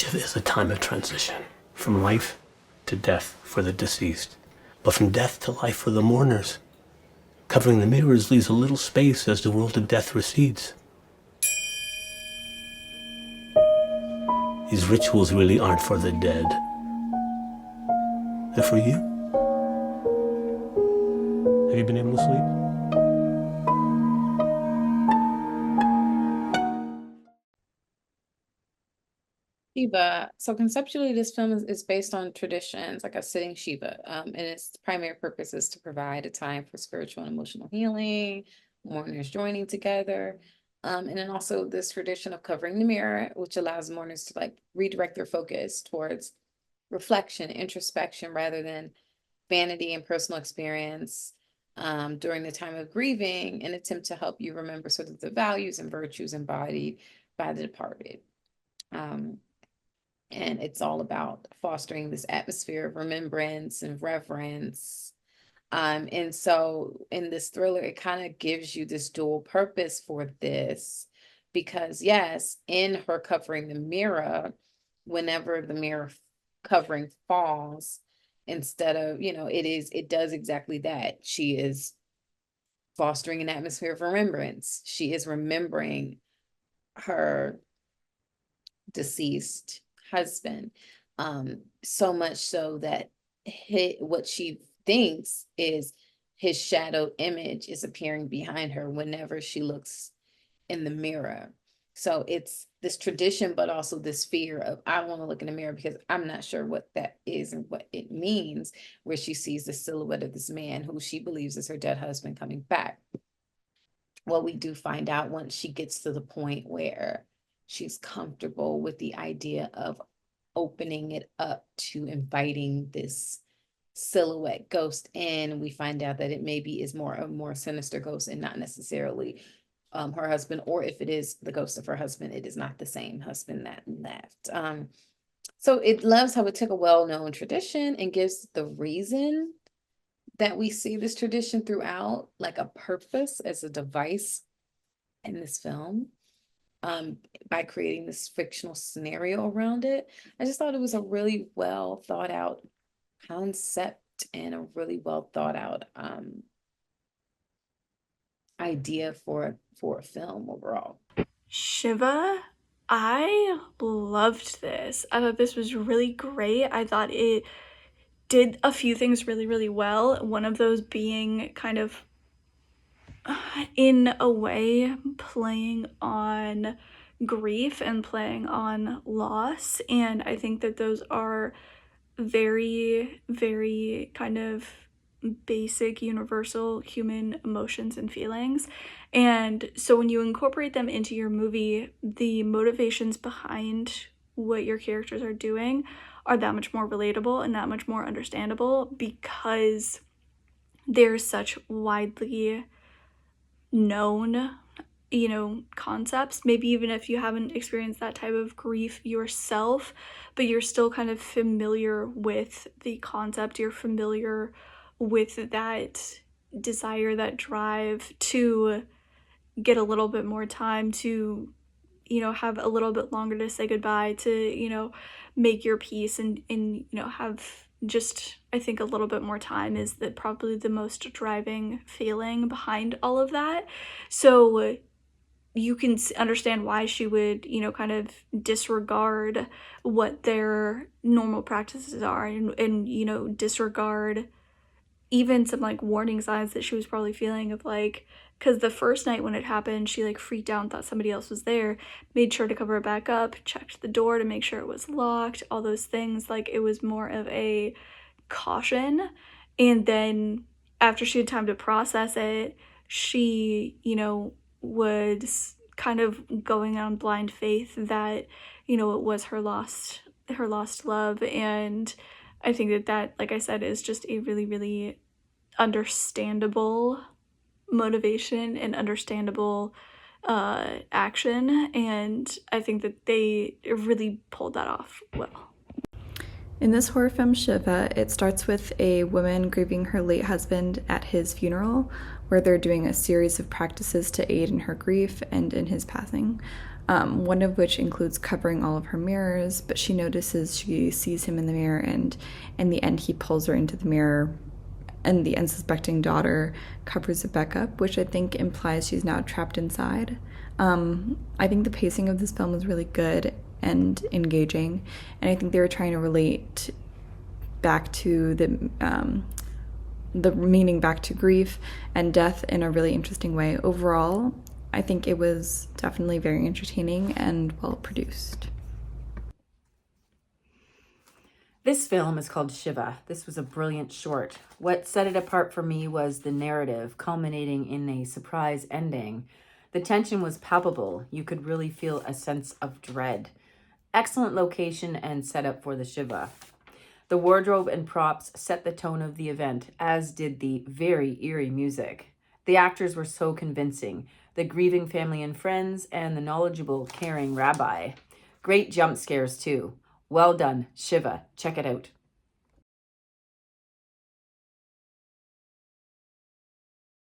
Shiva is a time of transition, from life to death for the deceased, but from death to life for the mourners. Covering the mirrors leaves a little space as the world of death recedes. These rituals really aren't for the dead. They're for you. Have you been able to sleep? Shiva. So conceptually, this film is based on traditions, like a sitting Shiva, and its primary purpose is to provide a time for spiritual and emotional healing, mourners joining together, and then also this tradition of covering the mirror, which allows mourners to like redirect their focus towards reflection, introspection, rather than vanity and personal experience. During the time of grieving, an attempt to help you remember sort of the values and virtues embodied by the departed. Um, and it's all about fostering this atmosphere of remembrance and reverence. And so in this thriller, it kind of gives you this dual purpose for this, because yes, in her covering the mirror, whenever the mirror covering falls, instead of, it does exactly that. She is fostering an atmosphere of remembrance. She is remembering her deceased husband, so much so that what she thinks is his shadow image is appearing behind her whenever she looks in the mirror. So it's this tradition, but also this fear of, I don't want to look in the mirror because I'm not sure what that is and what it means, where she sees the silhouette of this man who she believes is her dead husband coming back. Well, we do find out once she gets to the point where she's comfortable with the idea of opening it up to inviting this silhouette ghost in, we find out that it maybe is a more sinister ghost and not necessarily her husband, or if it is the ghost of her husband, it is not the same husband that left. So it loves how it took a well-known tradition and gives the reason that we see this tradition throughout, like a purpose as a device in this film, by creating this fictional scenario around it. I just thought it was a really well thought out concept and a really well thought out idea for a film overall. Shiva, I loved this. I thought this was really great. I thought it did a few things really, really well. One of those being kind of, in a way, playing on grief and playing on loss. And I think that those are very, very kind of basic, universal human emotions and feelings. And so when you incorporate them into your movie, the motivations behind what your characters are doing are that much more relatable and that much more understandable, because there's such widely known concepts, maybe even if you haven't experienced that type of grief yourself, but you're still kind of familiar with the concept, you're familiar with that desire, that drive to get a little bit more time, to have a little bit longer to say goodbye, to make your peace, and have just, I think, a little bit more time is probably the most driving feeling behind all of that. So you can understand why she would, kind of disregard what their normal practices are, and disregard even some like warning signs that she was probably feeling of, like, because the first night when it happened, she like freaked out and thought somebody else was there, made sure to cover it back up, checked the door to make sure it was locked, all those things. Like, it was more of a caution. And then after she had time to process it, she, was kind of going on blind faith that, it was her lost love. And I think that, like I said, is just a really, really understandable motivation and understandable action. And I think that they really pulled that off well. In this horror film, Shiva, it starts with a woman grieving her late husband at his funeral, where they're doing a series of practices to aid in her grief and in his passing. one of which includes covering all of her mirrors, but she notices she sees him in the mirror, and in the end he pulls her into the mirror, and the unsuspecting daughter covers it back up, which I think implies she's now trapped inside. I think the pacing of this film was really good and engaging, and I think they were trying to relate back to the meaning back to grief and death in a really interesting way. Overall, I think it was definitely very entertaining and well produced. This film is called Shiva. This was a brilliant short. What set it apart for me was the narrative, culminating in a surprise ending. The tension was palpable. You could really feel a sense of dread. Excellent location and setup for the Shiva. The wardrobe and props set the tone of the event, as did the very eerie music. The actors were so convincing. The grieving family and friends, and the knowledgeable, caring rabbi. Great jump scares too. Well done, Shiva. Check it out.